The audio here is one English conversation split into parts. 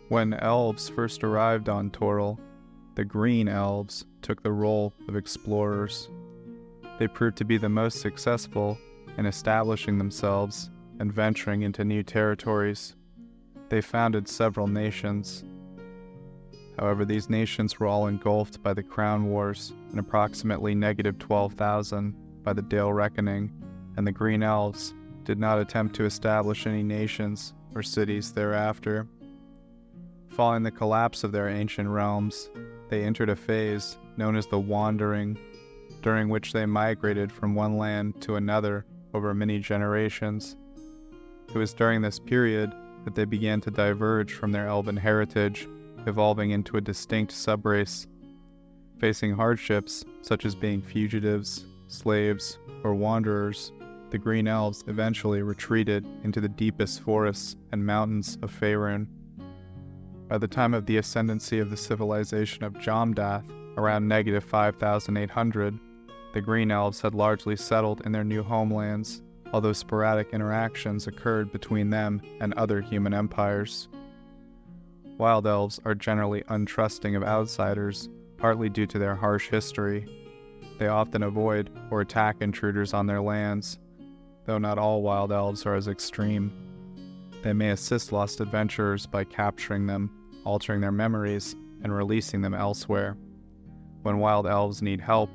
When elves first arrived on Toril, the Green Elves took the role of explorers. They proved to be the most successful in establishing themselves and venturing into new territories. They founded several nations. However, these nations were all engulfed by the Crown Wars in approximately negative 12,000 by the Dale Reckoning, and the Green Elves did not attempt to establish any nations or cities thereafter. Following the collapse of their ancient realms, they entered a phase known as the Wandering, during which they migrated from one land to another over many generations. It was during this period that they began to diverge from their elven heritage, evolving into a distinct subrace. Facing hardships such as being fugitives, slaves, or wanderers, the Green Elves eventually retreated into the deepest forests and mountains of Faerun. By the time of the ascendancy of the civilization of Jomdath, around negative 5,800, the Green Elves had largely settled in their new homelands, although sporadic interactions occurred between them and other human empires. Wild Elves are generally untrusting of outsiders, partly due to their harsh history. They often avoid or attack intruders on their lands, though not all Wild Elves are as extreme. They may assist lost adventurers by capturing them, altering their memories, and releasing them elsewhere. When Wild Elves need help,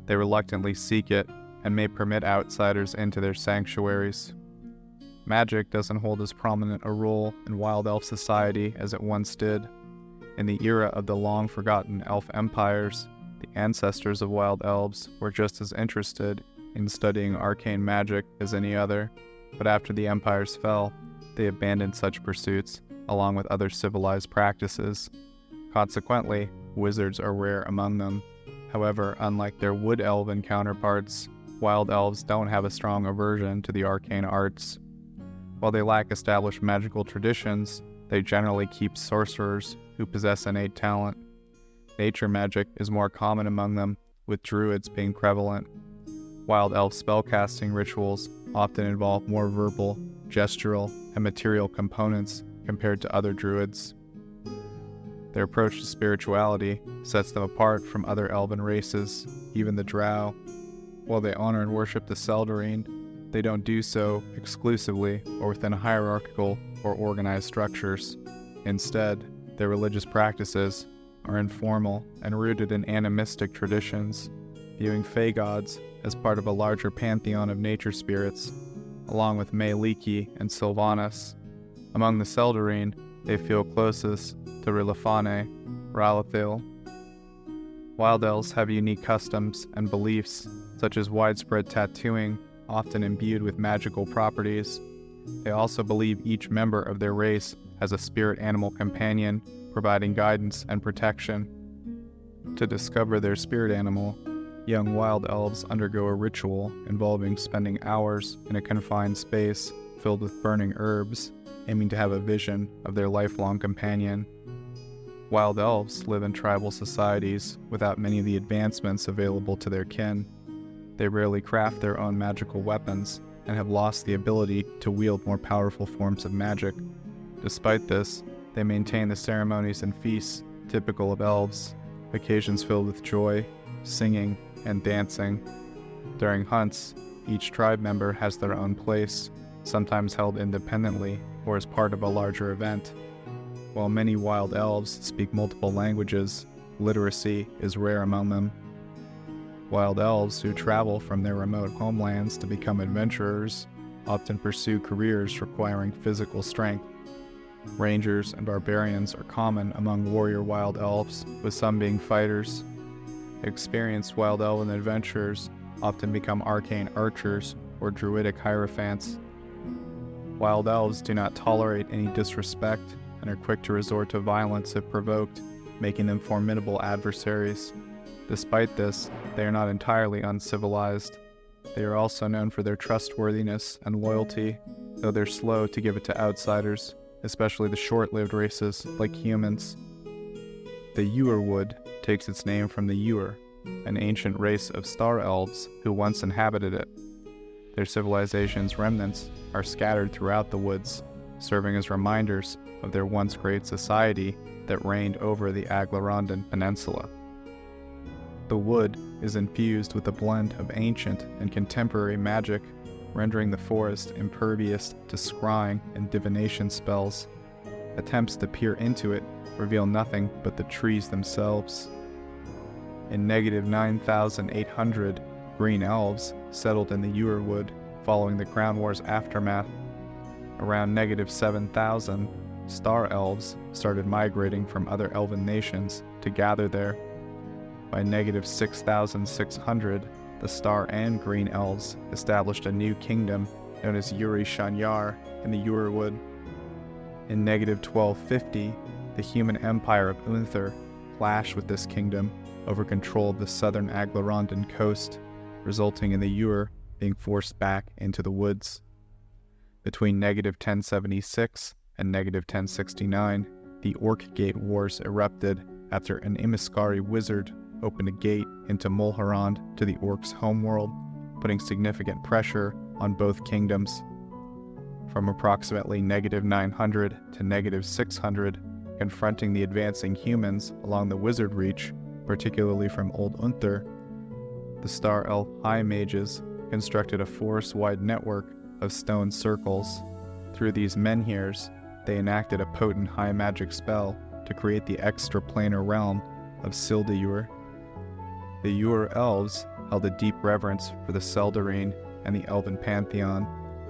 they reluctantly seek it and may permit outsiders into their sanctuaries. Magic doesn't hold as prominent a role in Wild Elf society as it once did. In the era of the long-forgotten elf empires, the ancestors of Wild Elves were just as interested in studying arcane magic as any other, but after the empires fell, they abandoned such pursuits, along with other civilized practices. Consequently, wizards are rare among them. However, unlike their wood elven counterparts, Wild Elves don't have a strong aversion to the arcane arts. While they lack established magical traditions, they generally keep sorcerers who possess innate talent. Nature magic is more common among them, with druids being prevalent. Wild Elf spellcasting rituals often involve more verbal, gestural, and material components compared to other druids. Their approach to spirituality sets them apart from other elven races, even the Drow. While they honor and worship the Seldarine, they don't do so exclusively or within hierarchical or organized structures. Instead, their religious practices are informal and rooted in animistic traditions, viewing Fey gods as part of a larger pantheon of nature spirits, along with Meiliki and Sylvanas. Among the Seldarine, they feel closest to Rilafane, Ralathil. Wild Elves have unique customs and beliefs, such as widespread tattooing, often imbued with magical properties. They also believe each member of their race has a spirit animal companion, providing guidance and protection. To discover their spirit animal, young Wild Elves undergo a ritual involving spending hours in a confined space filled with burning herbs, aiming to have a vision of their lifelong companion. Wild Elves live in tribal societies without many of the advancements available to their kin. They rarely craft their own magical weapons and have lost the ability to wield more powerful forms of magic. Despite this, they maintain the ceremonies and feasts typical of elves, occasions filled with joy, singing, and dancing. During hunts, each tribe member has their own place, sometimes held independently or as part of a larger event. While many Wild Elves speak multiple languages, literacy is rare among them. Wild Elves who travel from their remote homelands to become adventurers often pursue careers requiring physical strength. Rangers and barbarians are common among warrior Wild Elves, with some being fighters. Experienced Wild Elven adventurers often become arcane archers or druidic hierophants. Wild Elves do not tolerate any disrespect and are quick to resort to violence if provoked, making them formidable adversaries. Despite this, they are not entirely uncivilized. They are also known for their trustworthiness and loyalty, though they're slow to give it to outsiders, especially the short-lived races like humans. The Ewerwood takes its name from the Ewer, an ancient race of star elves who once inhabited it. Their civilization's remnants are scattered throughout the woods, serving as reminders of their once great society that reigned over the Aglarondan Peninsula. The wood is infused with a blend of ancient and contemporary magic, rendering the forest impervious to scrying and divination spells. Attempts to peer into it reveal nothing but the trees themselves. In -9,800, green elves settled in the Ewerwood following the Crown War's aftermath. Around -7,000, star elves started migrating from other elven nations to gather there. By -6,600, the star and green elves established a new kingdom known as Yuri Shanyar in the Ewerwood. In -1250, the human empire of Unther clashed with this kingdom over control of the southern Aglarondan coast, resulting in the Ewer being forced back into the woods. Between -1076 and -1069, the Orc-Gate Wars erupted after an Imiskari wizard opened a gate into Mulharand to the Orcs' homeworld, putting significant pressure on both kingdoms. From approximately -900 to -600, confronting the advancing humans along the Wizard Reach, particularly from Old Unther, the Star Elf High Mages constructed a forest-wide network of stone circles. Through these menhirs, they enacted a potent high magic spell to create the extraplanar realm of Sildayur. The Ewer elves held a deep reverence for the Seldarine and the Elven pantheon,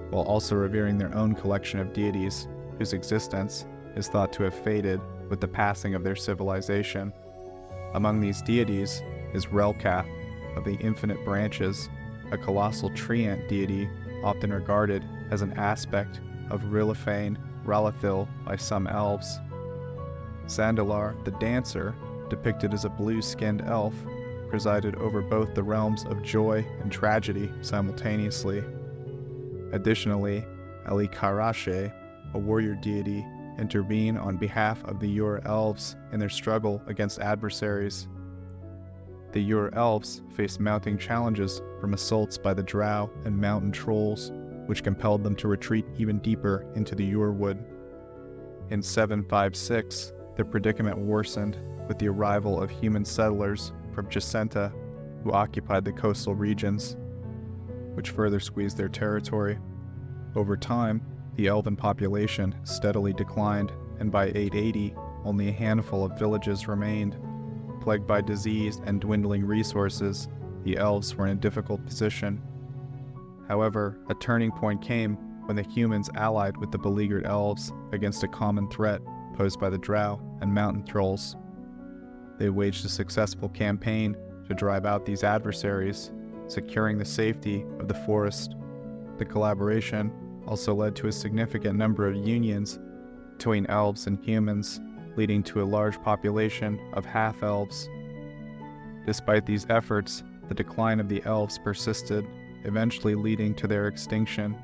while also revering their own collection of deities whose existence is thought to have faded with the passing of their civilization. Among these deities is Relkath of the Infinite Branches, a colossal treant deity often regarded as an aspect of Rilifane Ralathil by some elves. Sandalar, the Dancer, depicted as a blue-skinned elf, presided over both the realms of joy and tragedy simultaneously. Additionally, Ali Karashe, a warrior deity, intervened on behalf of the Ewer elves in their struggle against adversaries. The Ewer elves faced mounting challenges from assaults by the Drow and mountain trolls, which compelled them to retreat even deeper into the Ewerwood. In 756, their predicament worsened with the arrival of human settlers from Jacinta, who occupied the coastal regions, which further squeezed their territory. Over time, the elven population steadily declined, and by 880, only a handful of villages remained. Plagued by disease and dwindling resources, the elves were in a difficult position. However, a turning point came when the humans allied with the beleaguered elves against a common threat posed by the Drow and mountain trolls. They waged a successful campaign to drive out these adversaries, securing the safety of the forest. The collaboration also led to a significant number of unions between elves and humans, leading to a large population of half-elves. Despite these efforts, the decline of the elves persisted, eventually leading to their extinction.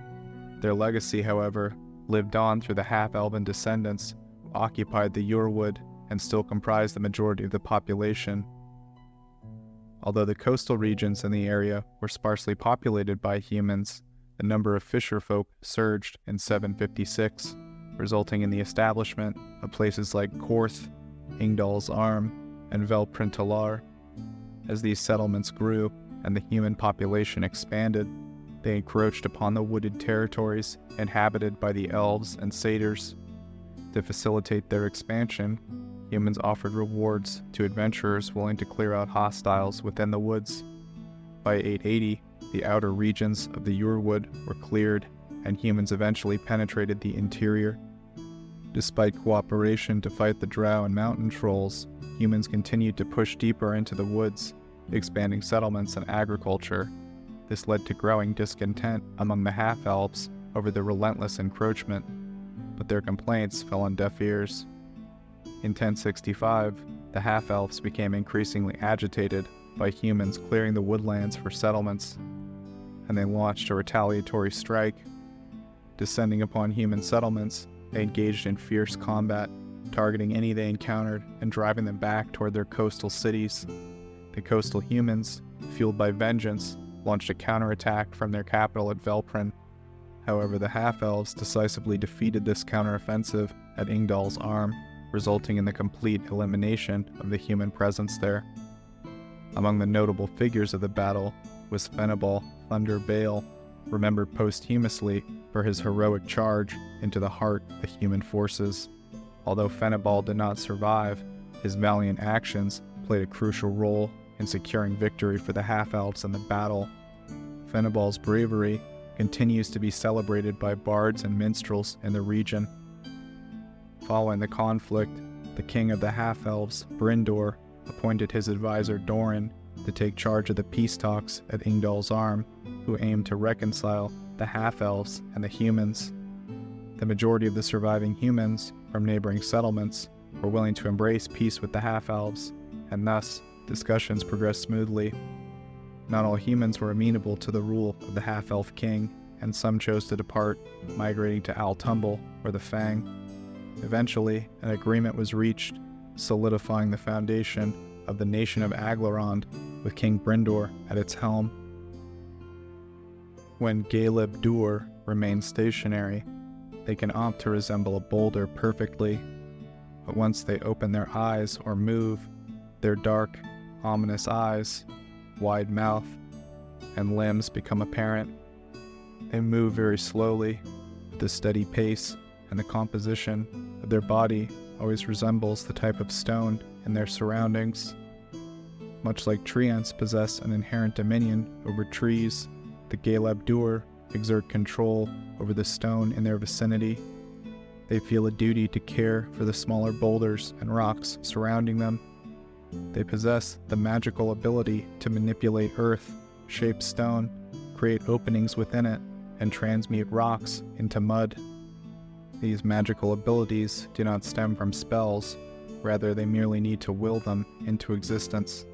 Their legacy, however, lived on through the half-elven descendants who occupied the Ewerwood and still comprise the majority of the population. Although the coastal regions in the area were sparsely populated by humans, the number of fisherfolk surged in 756, resulting in the establishment of places like Korth, Ingdal's Arm, and Velprintalar. As these settlements grew and the human population expanded, they encroached upon the wooded territories inhabited by the elves and satyrs. To facilitate their expansion, humans offered rewards to adventurers willing to clear out hostiles within the woods. By 880, the outer regions of the Ewerwood were cleared, and humans eventually penetrated the interior. Despite cooperation to fight the Drow and mountain trolls, humans continued to push deeper into the woods, expanding settlements and agriculture. This led to growing discontent among the half-elves over the relentless encroachment, but their complaints fell on deaf ears. In 1065, the half-elves became increasingly agitated by humans clearing the woodlands for settlements, and they launched a retaliatory strike. Descending upon human settlements, they engaged in fierce combat, targeting any they encountered and driving them back toward their coastal cities. The coastal humans, fueled by vengeance, launched a counterattack from their capital at Velprin. However, the half-elves decisively defeated this counteroffensive at Ingdal's Arm, resulting in the complete elimination of the human presence there. Among the notable figures of the battle was Fenibal Thunder Bale, remembered posthumously for his heroic charge into the heart of the human forces. Although Fenibal did not survive, his valiant actions played a crucial role in securing victory for the half-elves in the battle. Fenibal's bravery continues to be celebrated by bards and minstrels in the region. Following the conflict, the king of the half-elves, Brindor, appointed his advisor Doran to take charge of the peace talks at Ingdal's Arm, who aimed to reconcile the half-elves and the humans. The majority of the surviving humans from neighboring settlements were willing to embrace peace with the half-elves, and thus discussions progressed smoothly. Not all humans were amenable to the rule of the half-elf king, and some chose to depart, migrating to Altumble or the Fang. Eventually, an agreement was reached, solidifying the foundation of the nation of Aglarond, with King Brindor at its helm. When Galeb Dur remains stationary, they can opt to resemble a boulder perfectly, but once they open their eyes or move, their dark, ominous eyes, wide mouth, and limbs become apparent. They move very slowly, with a steady pace, and the composition of their body always resembles the type of stone in their surroundings. Much like treants possess an inherent dominion over trees, the Galeb Dur exert control over the stone in their vicinity. They feel a duty to care for the smaller boulders and rocks surrounding them. They possess the magical ability to manipulate earth, shape stone, create openings within it, and transmute rocks into mud. These magical abilities do not stem from spells, rather they merely need to will them into existence.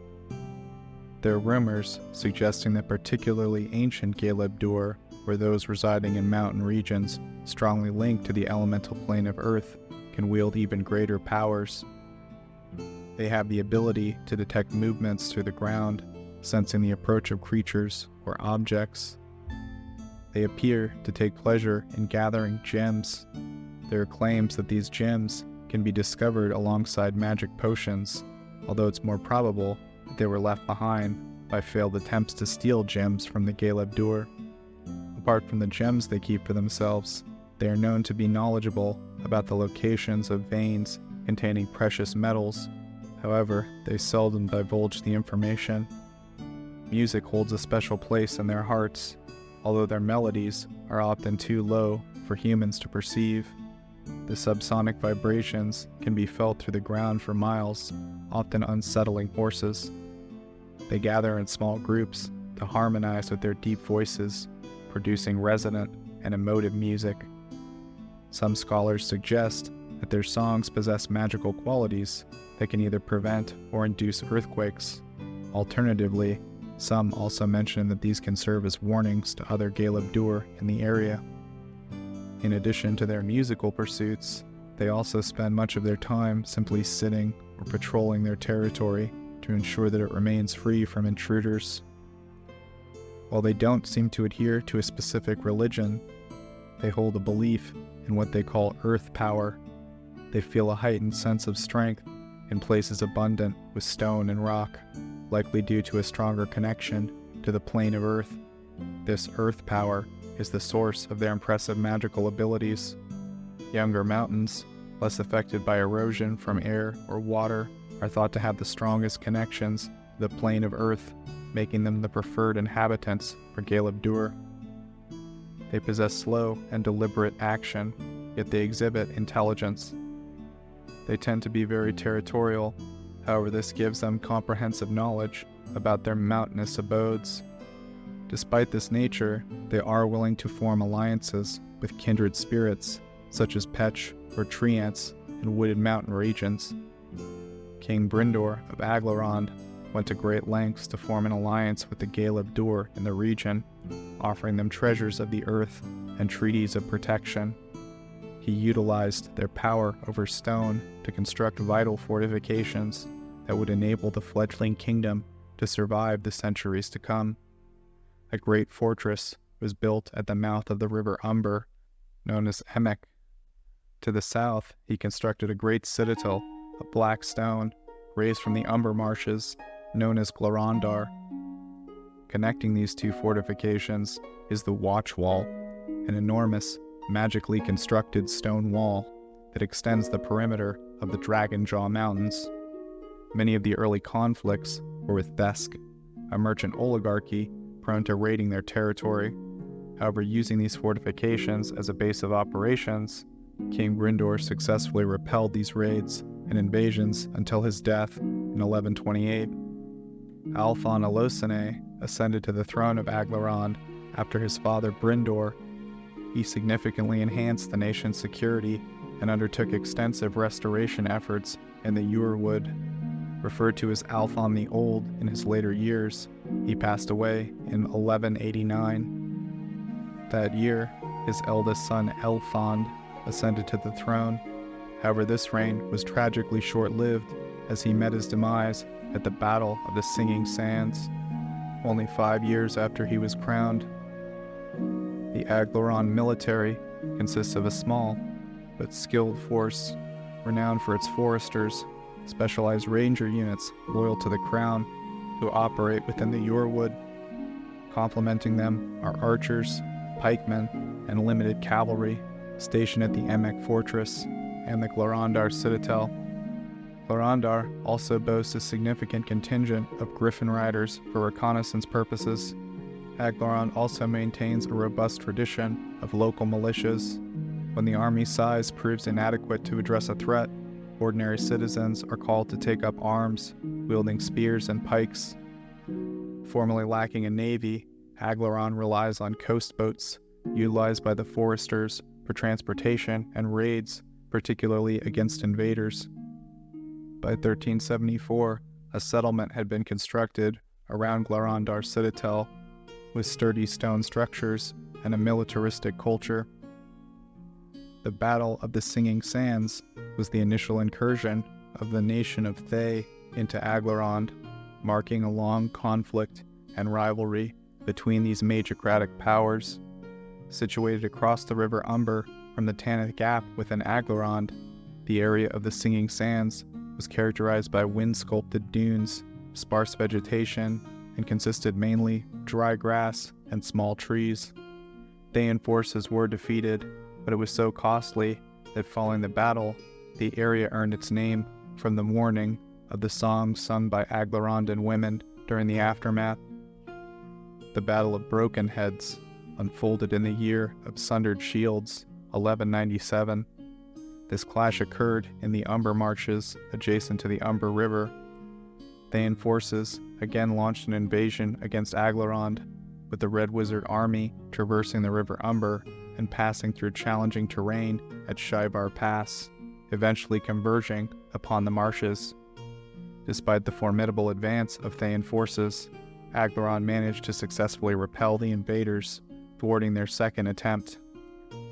There are rumors suggesting that particularly ancient Galeb Dur were those residing in mountain regions strongly linked to the elemental plane of earth can wield even greater powers. They have the ability to detect movements through the ground, sensing the approach of creatures or objects. They appear to take pleasure in gathering gems. There are claims that these gems can be discovered alongside magic potions, although it's more probable that they were left behind by failed attempts to steal gems from the Galeb Dur. Apart from the gems they keep for themselves, they are known to be knowledgeable about the locations of veins containing precious metals. However, they seldom divulge the information. Music holds a special place in their hearts, although their melodies are often too low for humans to perceive. The subsonic vibrations can be felt through the ground for miles, often unsettling horses. They gather in small groups to harmonize with their deep voices, producing resonant and emotive music. Some scholars suggest that their songs possess magical qualities that can either prevent or induce earthquakes. Alternatively, some also mention that these can serve as warnings to other Galeb Dur in the area. In addition to their musical pursuits, they also spend much of their time simply sitting or patrolling their territory to ensure that it remains free from intruders. While they don't seem to adhere to a specific religion, they hold a belief in what they call earth power. They feel a heightened sense of strength in places abundant with stone and rock, likely due to a stronger connection to the plane of earth. This earth power is the source of their impressive magical abilities. Younger mountains, less affected by erosion from air or water, are thought to have the strongest connections to the plane of earth, making them the preferred inhabitants for Galeb Dur. They possess slow and deliberate action, yet they exhibit intelligence. They tend to be very territorial, however this gives them comprehensive knowledge about their mountainous abodes. Despite this nature, they are willing to form alliances with kindred spirits, such as Petch or treants in wooded mountain regions. King Brindor of Aglarond went to great lengths to form an alliance with the Galeb Dur in the region, offering them treasures of the earth and treaties of protection. He utilized their power over stone to construct vital fortifications that would enable the fledgling kingdom to survive the centuries to come. A great fortress was built at the mouth of the river Umber, known as Emek. To the south, he constructed a great citadel of black stone raised from the Umber marshes, known as Glorondar. Connecting these two fortifications is the Watch Wall, an enormous, magically constructed stone wall that extends the perimeter of the Dragon Jaw Mountains. Many of the early conflicts were with Thesk, a merchant oligarchy prone to raiding their territory. However, using these fortifications as a base of operations, King Grindor successfully repelled these raids and invasions until his death in 1128. Alfon Elosine ascended to the throne of Aglarond after his father Brindor. He significantly enhanced the nation's security and undertook extensive restoration efforts in the Urewood. Referred to as Alfon the Old in his later years, he passed away in 1189. That year, his eldest son Elfond ascended to the throne. However, this reign was tragically short-lived as he met his demise at the Battle of the Singing Sands, only 5 years after he was crowned. The Aglarond military consists of a small but skilled force, renowned for its foresters, specialized ranger units loyal to the crown who operate within the Urewood. Complementing them are archers, pikemen, and limited cavalry stationed at the Emek Fortress and the Glorondar Citadel. Glorondar also boasts a significant contingent of griffin riders for reconnaissance purposes. Aglarond also maintains a robust tradition of local militias. When the army's size proves inadequate to address a threat, ordinary citizens are called to take up arms, wielding spears and pikes. Formerly lacking a navy, Aglarond relies on coast boats, utilized by the foresters for transportation and raids, particularly against invaders. By 1374, a settlement had been constructed around Glorondar Citadel, with sturdy stone structures and a militaristic culture. The Battle of the Singing Sands was the initial incursion of the nation of Thay into Aglarond, marking a long conflict and rivalry between these magocratic powers. Situated across the river Umber from the Tanith Gap within Aglarond, the area of the Singing Sands was characterized by wind-sculpted dunes, sparse vegetation, and consisted mainly of dry grass and small trees. Thayan forces were defeated, but it was so costly that following the battle, the area earned its name from the mourning of the songs sung by Aglarondan women during the aftermath. The Battle of Broken Heads unfolded in the year of Sundered Shields, 1197. This clash occurred in the Umber marshes adjacent to the Umber River. Thayan forces again launched an invasion against Aglarond, with the Red Wizard army traversing the river Umber and passing through challenging terrain at Shaibar Pass, eventually converging upon the marshes. Despite the formidable advance of Thayan forces, Aglarond managed to successfully repel the invaders, thwarting their second attempt.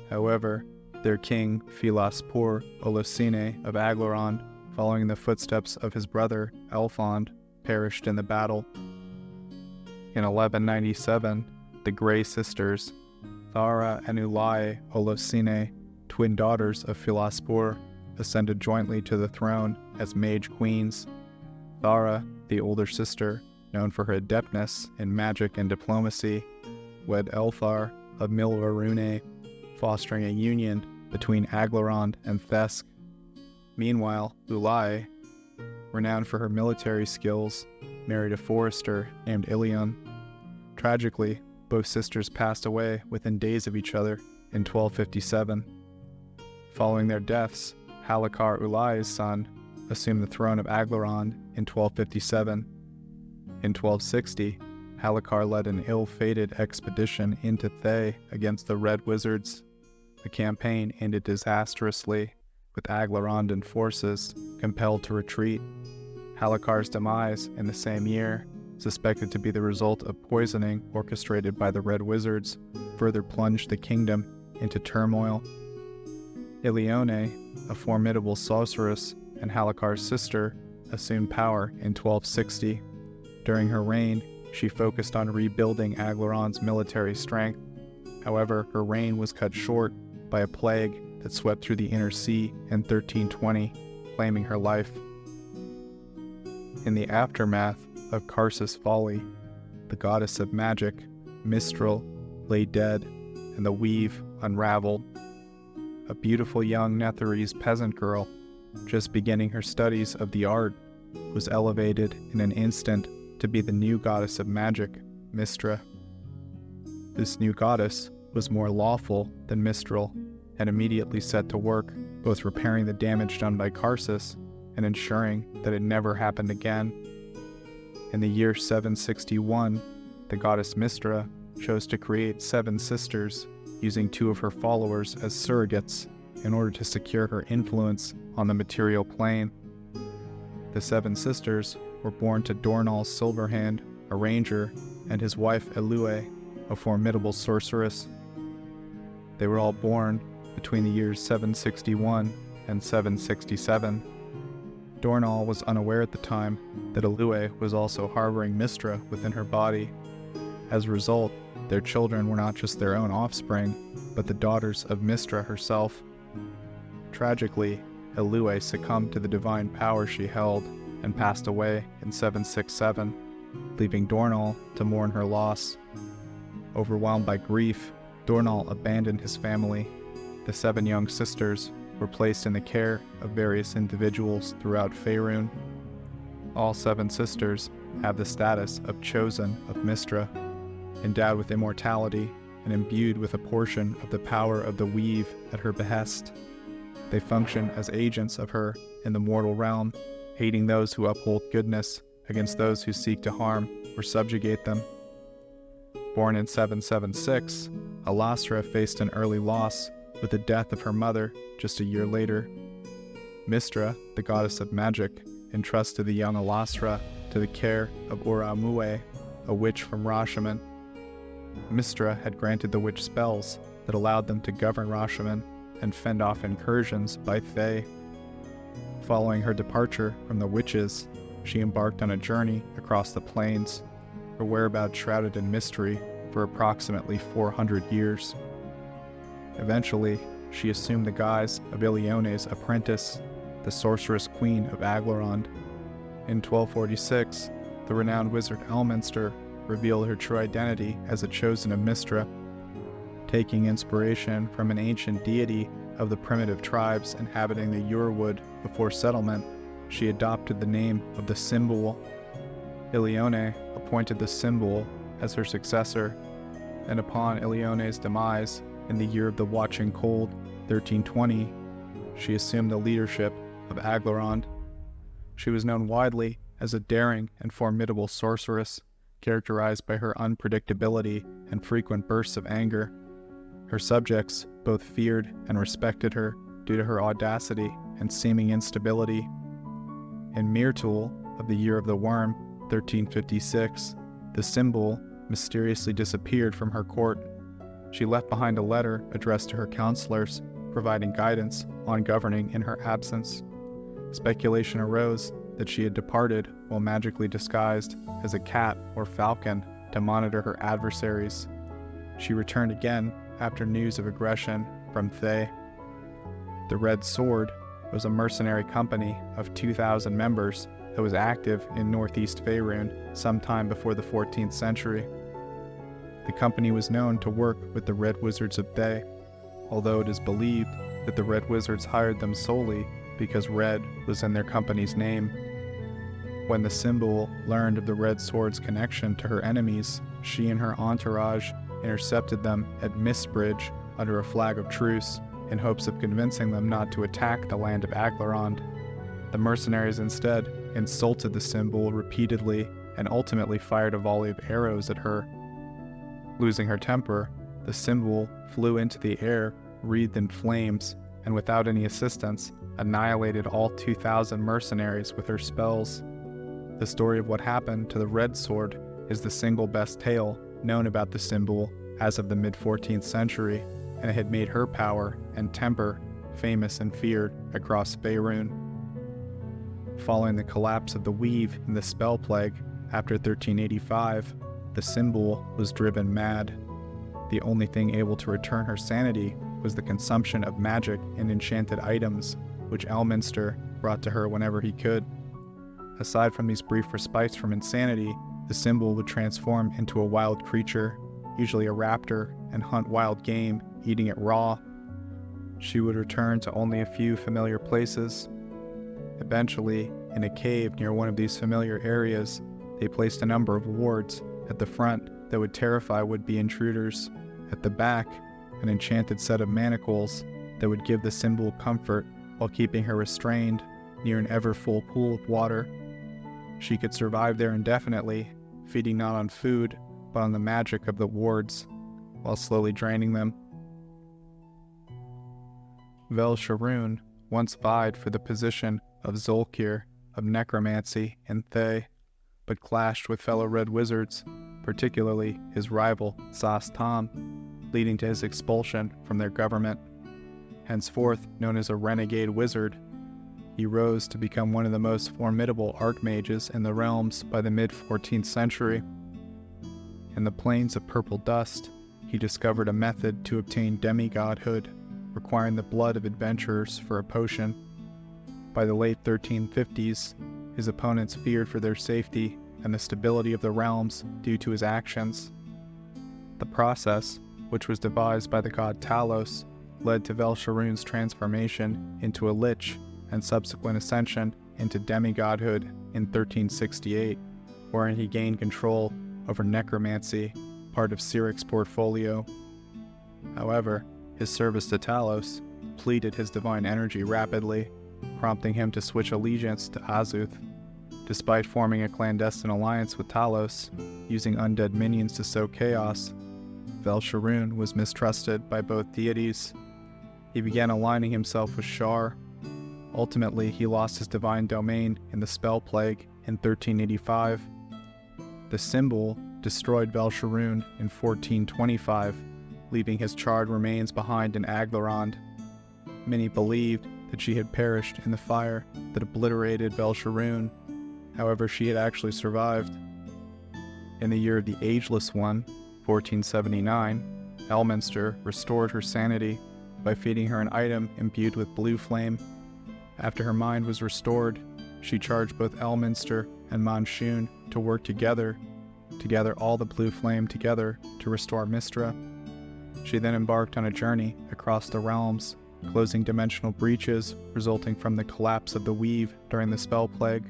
However, their king, Philospor Olosine of Aglarond, following in the footsteps of his brother, Elfond, perished in the battle. In 1197, the Grey Sisters, Thara and Ulai Olosine, twin daughters of Philospor, ascended jointly to the throne as mage queens. Thara, the older sister, known for her adeptness in magic and diplomacy, wed Elthar of Milvarune, fostering a union between Aglarond and Thesk. Meanwhile, Ulai, renowned for her military skills, married a forester named Ilion. Tragically, both sisters passed away within days of each other in 1257. Following their deaths, Halakar Ulai's son assumed the throne of Aglarond in 1257. In 1260, Halakar led an ill-fated expedition into Thay against the Red Wizards. The campaign ended disastrously, with Aglarondan forces compelled to retreat. Halakar's demise in the same year, suspected to be the result of poisoning orchestrated by the Red Wizards, further plunged the kingdom into turmoil. Ilione, a formidable sorceress and Halakar's sister, assumed power in 1260. During her reign, she focused on rebuilding Aglarond's military strength However, her reign was cut short by a plague that swept through the inner sea in 1320, claiming her life. In the aftermath of Karsa's folly, the goddess of magic, Mystra, lay dead, and the weave unraveled. A beautiful young Netherese peasant girl, just beginning her studies of the art, was elevated in an instant to be the new goddess of magic, Mystra. This new goddess was more lawful than Mistral, and immediately set to work, both repairing the damage done by Karsus and ensuring that it never happened again. In the year 761, the goddess Mystra chose to create 7 sisters, using 2 of her followers as surrogates in order to secure her influence on the material plane. The 7 sisters were born to Dornall Silverhand, a ranger, and his wife Elue, a formidable sorceress. They were all born between the years 761 and 767. Dornall was unaware at the time that Elue was also harboring Mystra within her body. As a result, their children were not just their own offspring, but the daughters of Mystra herself. Tragically, Elue succumbed to the divine power she held and passed away in 767, leaving Dornall to mourn her loss. Overwhelmed by grief, Dornall abandoned his family. The 7 young sisters were placed in the care of various individuals throughout Faerun. All 7 sisters have the status of chosen of Mystra, endowed with immortality and imbued with a portion of the power of the weave at her behest. They function as agents of her in the mortal realm, hating those who uphold goodness against those who seek to harm or subjugate them. Born in 776, Alastra faced an early loss with the death of her mother just a year later. Mystra, the goddess of magic, entrusted the young Alastra to the care of Uramue, a witch from Rashomon. Mystra had granted the witch spells that allowed them to govern Rashomon and fend off incursions by Fae. Following her departure from the witches, she embarked on a journey across the plains, her whereabouts shrouded in mystery for approximately 400 years. Eventually, she assumed the guise of Ilione's apprentice, the sorceress queen of Aglarond. In 1246, the renowned wizard Elminster revealed her true identity as a chosen of Mystra. Taking inspiration from an ancient deity of the primitive tribes inhabiting the Urewood before settlement, she adopted the name of the Simbul. Ilione appointed the Simbul as her successor, and upon Ilione's demise in the year of the Watching Cold, 1320, she assumed the leadership of Aglarond. She was known widely as a daring and formidable sorceress, characterized by her unpredictability and frequent bursts of anger. Her subjects both feared and respected her due to her audacity and seeming instability. In Myrtul of the Year of the Worm, 1356, the Simbul mysteriously disappeared from her court. She left behind a letter addressed to her counselors, providing guidance on governing in her absence. Speculation arose that she had departed while magically disguised as a cat or falcon to monitor her adversaries. She returned again after news of aggression from Thay. The Red Sword was a mercenary company of 2,000 members that was active in northeast Faerun sometime before the 14th century. The company was known to work with the Red Wizards of Thay, although it is believed that the Red Wizards hired them solely because red was in their company's name. When the Simbul learned of the Red Sword's connection to her enemies, she and her entourage intercepted them at Mistbridge under a flag of truce in hopes of convincing them not to attack the land of Aglarond. The mercenaries instead insulted the Simbul repeatedly and ultimately fired a volley of arrows at her. Losing her temper, the Simbul flew into the air, wreathed in flames, and without any assistance, annihilated all 2,000 mercenaries with her spells. The story of what happened to the Red Sword is the single best tale known about the Simbul as of the mid-14th century, and it had made her power and temper famous and feared across Faerun. Following the collapse of the Weave in the Spell Plague after 1385, the Simbul was driven mad. The only thing able to return her sanity was the consumption of magic and enchanted items, which Elminster brought to her whenever he could. Aside from these brief respites from insanity, the Simbul would transform into a wild creature, usually a raptor, and hunt wild game, eating it raw. She would return to only a few familiar places. Eventually, in a cave near one of these familiar areas, they placed a number of wards at the front that would terrify would-be intruders. At the back, an enchanted set of manacles that would give the Simbul comfort while keeping her restrained near an ever-full pool of water. She could survive there indefinitely, feeding not on food, but on the magic of the wards, while slowly draining them. Vel-Sharun once vied for the position of Zolkir of necromancy in Thay, but clashed with fellow red wizards, particularly his rival Sas-Tam, leading to his expulsion from their government. Henceforth known as a renegade wizard, he rose to become one of the most formidable archmages in the realms by the mid-14th century. In the plains of purple dust, he discovered a method to obtain demigodhood, requiring the blood of adventurers for a potion. By the late 1350s, his opponents feared for their safety and the stability of the realms due to his actions. The process, which was devised by the god Talos, led to Vel-Sharun's transformation into a lich and subsequent ascension into demigodhood in 1368, wherein he gained control over necromancy, part of Siric's portfolio. However, his service to Talos depleted his divine energy rapidly, prompting him to switch allegiance to Azuth. Despite forming a clandestine alliance with Talos, using undead minions to sow chaos, Vel-Sharun was mistrusted by both deities. He began aligning himself with Shar. Ultimately, he lost his divine domain in the Spell Plague in 1385. The Simbul destroyed Vel-Sharun in 1425, leaving his charred remains behind in Aglarond. Many believed that she had perished in the fire that obliterated Vel-Sharun. However, she had actually survived. In the year of the Ageless One, 1479, Elminster restored her sanity by feeding her an item imbued with blue flame. After her mind was restored, she charged both Elminster and Manshun to work together to gather all the blue flame together to restore Mystra. She then embarked on a journey across the realms, closing dimensional breaches resulting from the collapse of the Weave during the Spell Plague.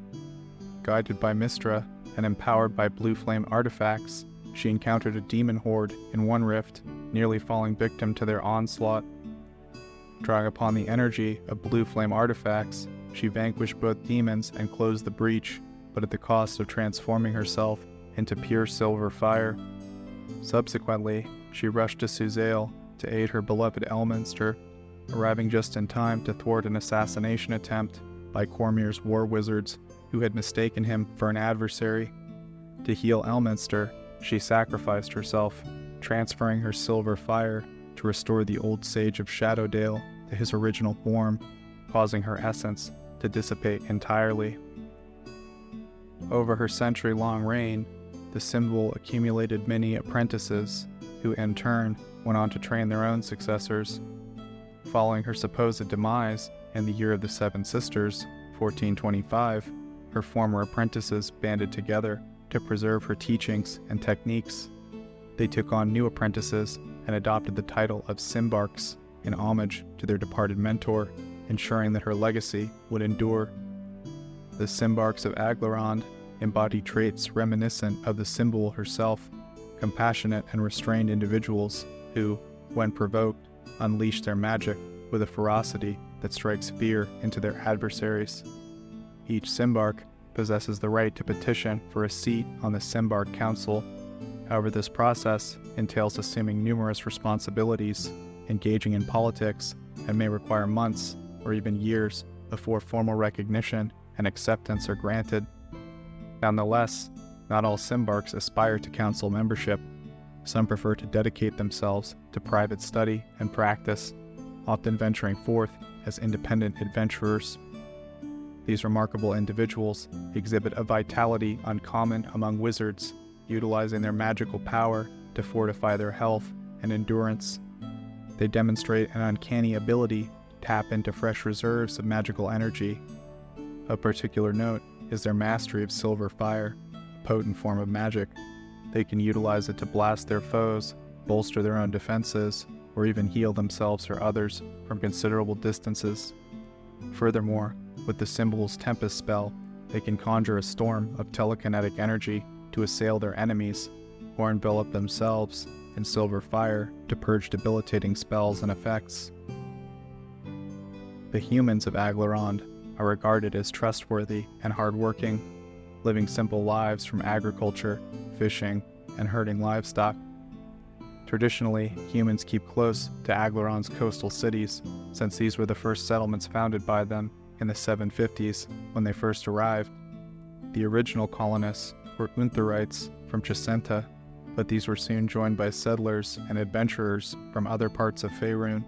Guided by Mystra and empowered by blue flame artifacts, she encountered a demon horde in one rift, nearly falling victim to their onslaught. Drawing upon the energy of blue flame artifacts, she vanquished both demons and closed the breach, but at the cost of transforming herself into pure silver fire. Subsequently, she rushed to Suzail to aid her beloved Elminster, arriving just in time to thwart an assassination attempt by Cormyr's war wizards who had mistaken him for an adversary. To heal Elminster, she sacrificed herself, transferring her silver fire to restore the old sage of Shadowdale to his original form, causing her essence to dissipate entirely. Over her century-long reign, the Simbul accumulated many apprentices, who in turn went on to train their own successors. Following her supposed demise in the Year of the Seven Sisters, 1425, her former apprentices banded together to preserve her teachings and techniques. They took on new apprentices and adopted the title of Simbarks in homage to their departed mentor, ensuring that her legacy would endure. The Simbarks of Aglarond embody traits reminiscent of the Simbul herself, compassionate and restrained individuals who, when provoked, unleash their magic with a ferocity that strikes fear into their adversaries. Each Simbark possesses the right to petition for a seat on the Simbark Council. However, this process entails assuming numerous responsibilities, engaging in politics, and may require months or even years before formal recognition and acceptance are granted. Nonetheless, not all Simbarks aspire to council membership. Some prefer to dedicate themselves to private study and practice, often venturing forth as independent adventurers. These remarkable individuals exhibit a vitality uncommon among wizards, utilizing their magical power to fortify their health and endurance. They demonstrate an uncanny ability to tap into fresh reserves of magical energy. Of particular note is their mastery of silver fire, a potent form of magic. They can utilize it to blast their foes, bolster their own defenses, or even heal themselves or others from considerable distances. Furthermore, with the Simbul's Tempest spell, they can conjure a storm of telekinetic energy to assail their enemies, or envelop themselves in silver fire to purge debilitating spells and effects. The humans of Aglarond are regarded as trustworthy and hardworking, living simple lives from agriculture, fishing, and herding livestock. Traditionally, humans keep close to Aglarond's coastal cities, since these were the first settlements founded by them in the 750s when they first arrived. The original colonists were Untherites from Chesenta, but these were soon joined by settlers and adventurers from other parts of Faerun.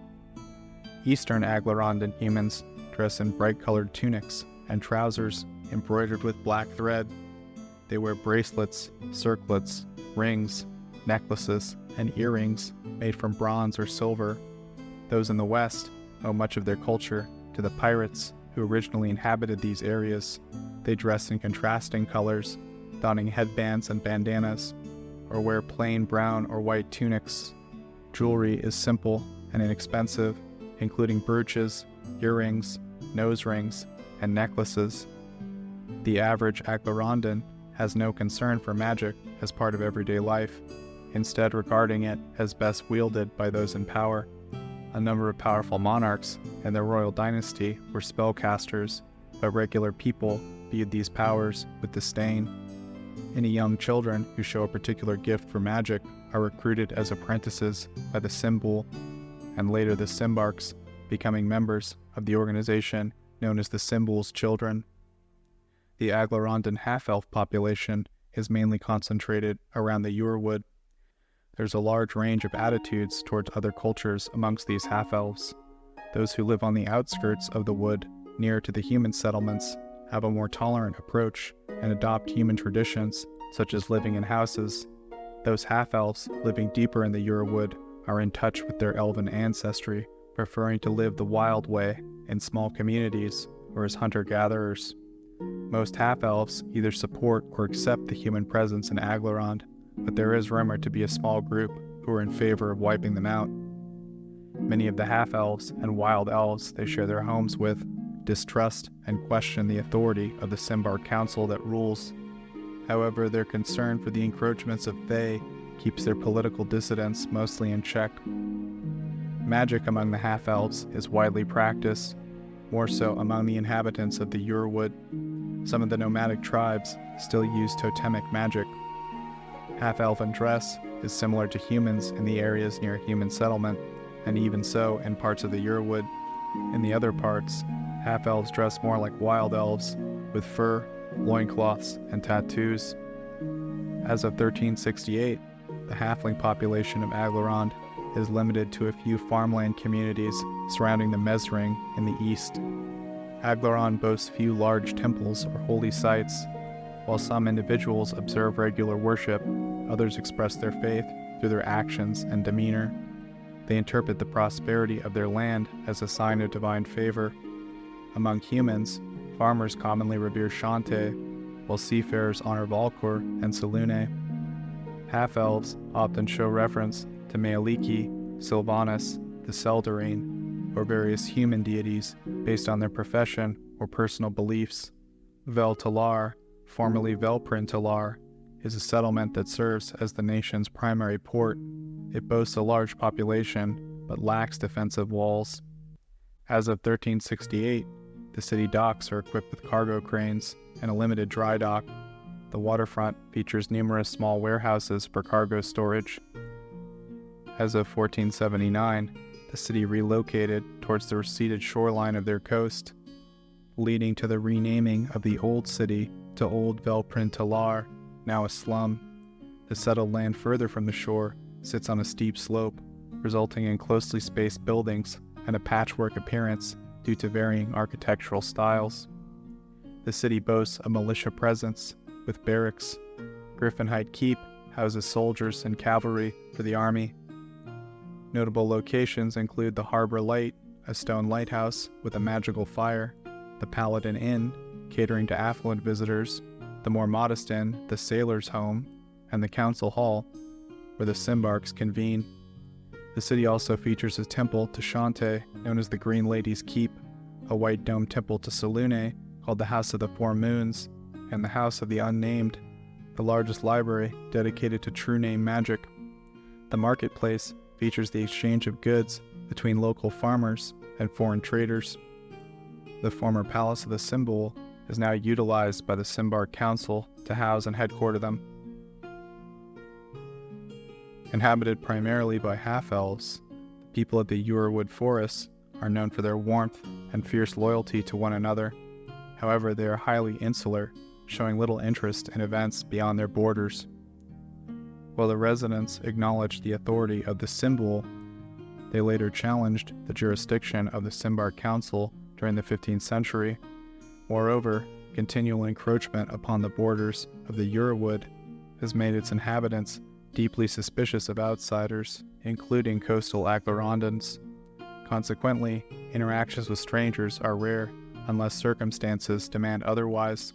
Eastern Aglarondan humans dress in bright-colored tunics and trousers embroidered with black thread. They wear bracelets, circlets, rings, necklaces, and earrings made from bronze or silver. Those in the West owe much of their culture to the pirates who originally inhabited these areas. They dress in contrasting colors, donning headbands and bandanas, or wear plain brown or white tunics. Jewelry is simple and inexpensive, including brooches, earrings, nose rings, and necklaces. The average Aglarondan has no concern for magic as part of everyday life, instead regarding it as best wielded by those in power. A number of powerful monarchs in the royal dynasty were spellcasters, but regular people viewed these powers with disdain. Any young children who show a particular gift for magic are recruited as apprentices by the Simbul, and later the Simbarks, becoming members of the organization known as the Simbul's Children. The Aglarondan half-elf population is mainly concentrated around the Yurewood. There's a large range of attitudes towards other cultures amongst these half-elves. Those who live on the outskirts of the wood, near to the human settlements, have a more tolerant approach and adopt human traditions, such as living in houses. Those half-elves living deeper in the Yurewood are in touch with their elven ancestry, preferring to live the wild way in small communities or as hunter-gatherers. Most half-elves either support or accept the human presence in Aglarond, but there is rumored to be a small group who are in favor of wiping them out. Many of the half-elves and wild elves they share their homes with distrust and question the authority of the Simbar Council that rules. However, their concern for the encroachments of Fae keeps their political dissidents mostly in check. Magic among the half-elves is widely practiced, more so among the inhabitants of the Yurewood. Some of the nomadic tribes still use totemic magic. Half-elven dress is similar to humans in the areas near human settlement, and even so in parts of the Yurewood. In the other parts, half-elves dress more like wild elves, with fur, loincloths, and tattoos. As of 1368, the halfling population of Aglarond is limited to a few farmland communities surrounding the Mesring in the east. Aglarond boasts few large temples or holy sites. While some individuals observe regular worship, others express their faith through their actions and demeanor. They interpret the prosperity of their land as a sign of divine favor. Among humans, farmers commonly revere Shante, while seafarers honor Valkur and Selune. Half-elves often show reference to Mealiki, Sylvanas, the Seldarine, or various human deities based on their profession or personal beliefs. Vel Talar, formerly Velprin Talar, is a settlement that serves as the nation's primary port. It boasts a large population, but lacks defensive walls. As of 1368, the city docks are equipped with cargo cranes and a limited dry dock. The waterfront features numerous small warehouses for cargo storage. As of 1479, the city relocated towards the receded shoreline of their coast, leading to the renaming of the old city to Old Velprin Talar, now a slum. The settled land further from the shore sits on a steep slope, resulting in closely spaced buildings and a patchwork appearance due to varying architectural styles. The city boasts a militia presence, with barracks. Griffinhide Keep houses soldiers and cavalry for the army. Notable locations include the Harbor Light, a stone lighthouse with a magical fire, the Paladin Inn, catering to affluent visitors, the more modest inn, the Sailor's Home, and the Council Hall, where the Simbarks convene. The city also features a temple to Shantae, known as the Green Lady's Keep, a white dome temple to Selune, called the House of the Four Moons, and the House of the Unnamed, the largest library dedicated to true name magic. The marketplace features the exchange of goods between local farmers and foreign traders. The former palace of the Simbul is now utilized by the Simbark Council to house and headquarter them. Inhabited primarily by half-elves, the people of the Yurewood forests are known for their warmth and fierce loyalty to one another. However, they are highly insular, showing little interest in events beyond their borders. While the residents acknowledged the authority of the Simbul, they later challenged the jurisdiction of the Simbark Council during the 15th century. Moreover, continual encroachment upon the borders of the Yurewood has made its inhabitants deeply suspicious of outsiders, including coastal Aglarondans. Consequently, interactions with strangers are rare unless circumstances demand otherwise.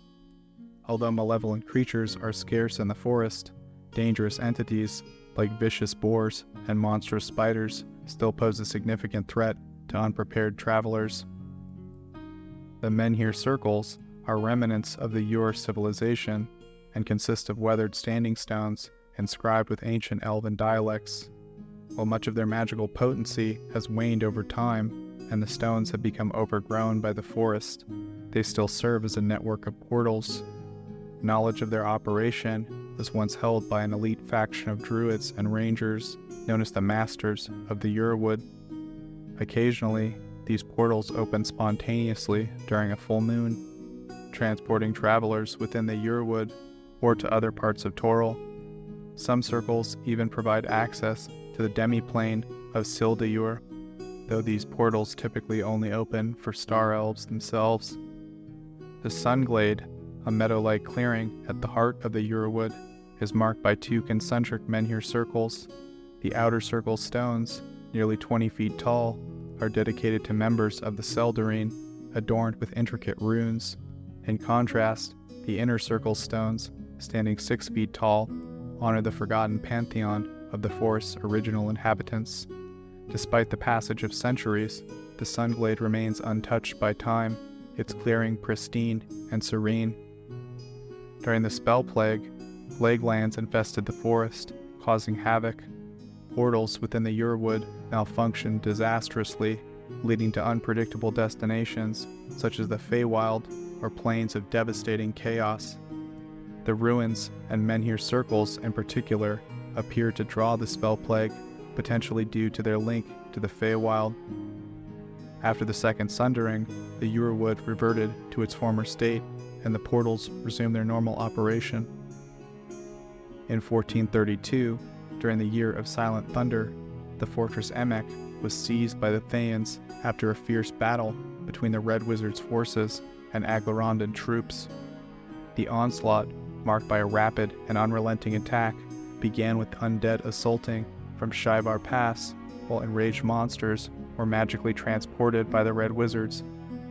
Although malevolent creatures are scarce in the forest, dangerous entities like vicious boars and monstrous spiders still pose a significant threat to unprepared travelers. The Menhir circles are remnants of the Ur civilization and consist of weathered standing stones inscribed with ancient elven dialects. While much of their magical potency has waned over time and the stones have become overgrown by the forest, they still serve as a network of portals. Knowledge of their operation was once held by an elite faction of druids and rangers known as the Masters of the Yurewood. Occasionally, these portals open spontaneously during a full moon, transporting travelers within the Yurewood or to other parts of Toril. Some circles even provide access to the demi-plane of Sildayur, though these portals typically only open for star elves themselves. The Sunglade, a meadow-like clearing at the heart of the Yurewood, is marked by two concentric menhir circles. The outer circle stones, nearly 20 feet tall, are dedicated to members of the Seldarine, adorned with intricate runes. In contrast, the inner circle stones, standing 6 feet tall, honor the forgotten pantheon of the forest's original inhabitants. Despite the passage of centuries, the Sunglade remains untouched by time, its clearing pristine and serene. During the Spell Plague, plague lands infested the forest, causing havoc. Portals within the Yurewood malfunctioned disastrously, leading to unpredictable destinations such as the Feywild or plains of devastating chaos. The ruins and menhir circles in particular appear to draw the Spell Plague, potentially due to their link to the Feywild. After the Second Sundering, the Yurewood reverted to its former state, and the portals resumed their normal operation. In 1432, during the Year of Silent Thunder, the fortress Emek was seized by the Thayians after a fierce battle between the Red Wizard's forces and Aglarondan troops. The onslaught, marked by a rapid and unrelenting attack, began with undead assaulting from Shivar Pass, while enraged monsters were magically transported by the Red Wizards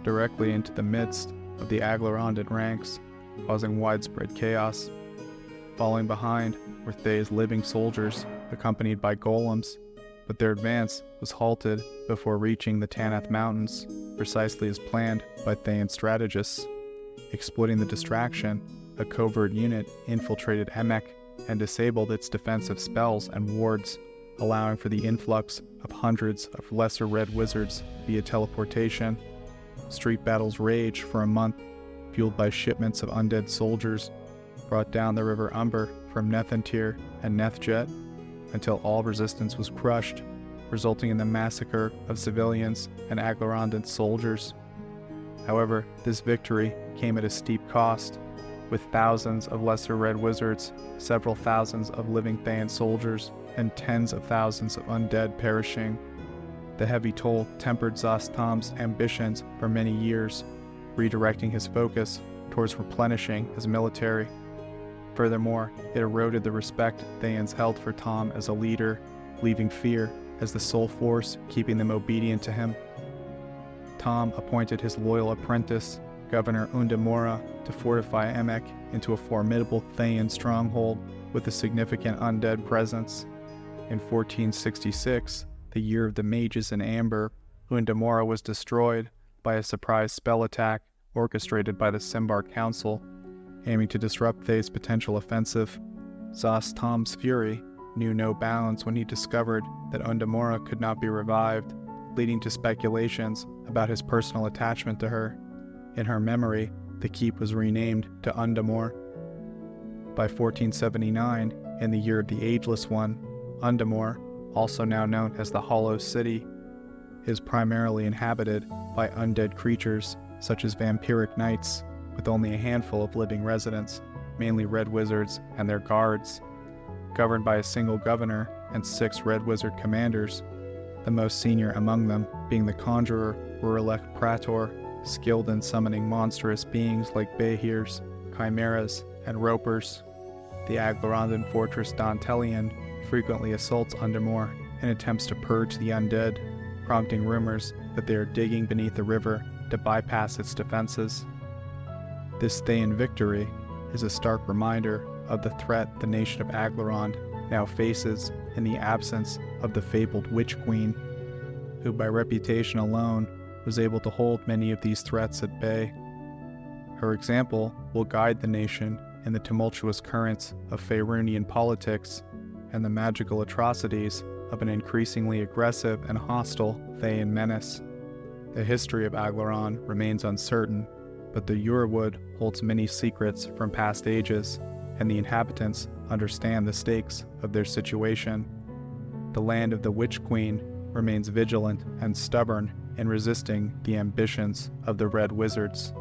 directly into the midst of the Aglarondan ranks, causing widespread chaos. Falling behind were Thay's living soldiers, accompanied by golems, but their advance was halted before reaching the Tanath Mountains, precisely as planned by Thayan strategists. Exploiting the distraction, a covert unit infiltrated Emek and disabled its defensive spells and wards, allowing for the influx of hundreds of lesser Red Wizards via teleportation. Street battles raged for a month, fueled by shipments of undead soldiers brought down the River Umber from Nethentir and Nethjet, until all resistance was crushed, resulting in the massacre of civilians and Aglarondan soldiers. However, this victory came at a steep cost, with thousands of lesser Red Wizards, several thousands of living Thayan soldiers, and tens of thousands of undead perishing. The heavy toll tempered Zastam's ambitions for many years, redirecting his focus towards replenishing his military. Furthermore, it eroded the respect Thayans held for Tom as a leader, leaving fear as the sole force keeping them obedient to him. Tom appointed his loyal apprentice, Governor Undamora, to fortify Emek into a formidable Thayan stronghold with a significant undead presence. In 1466, the year of the mages in Amber, Undamora was destroyed by a surprise spell attack orchestrated by the Simbar Council, aiming to disrupt Thay's potential offensive. Zos Tom's fury knew no bounds when he discovered that Undamora could not be revived, leading to speculations about his personal attachment to her. In her memory, the keep was renamed to Undamore. By 1479, in the year of the Ageless One, Undamore, also now known as the Hollow City, is primarily inhabited by undead creatures such as vampiric knights, with only a handful of living residents, mainly red wizards and their guards. Governed by a single governor and 6 red wizard commanders, the most senior among them being the conjurer Rurelek Praetor, skilled in summoning monstrous beings like Behirs, chimeras, and ropers. The Aglarondan fortress Dantelion frequently assaults Undamore and attempts to purge the undead, prompting rumors that they are digging beneath the river to bypass its defenses. This Thayan victory is a stark reminder of the threat the nation of Aglarond now faces in the absence of the fabled Witch Queen, who by reputation alone was able to hold many of these threats at bay. Her example will guide the nation in the tumultuous currents of Faerunian politics and the magical atrocities of an increasingly aggressive and hostile Thayan menace. The history of Aglarond remains uncertain, but the Yurewood holds many secrets from past ages, and the inhabitants understand the stakes of their situation. The land of the Witch Queen remains vigilant and stubborn in resisting the ambitions of the Red Wizards.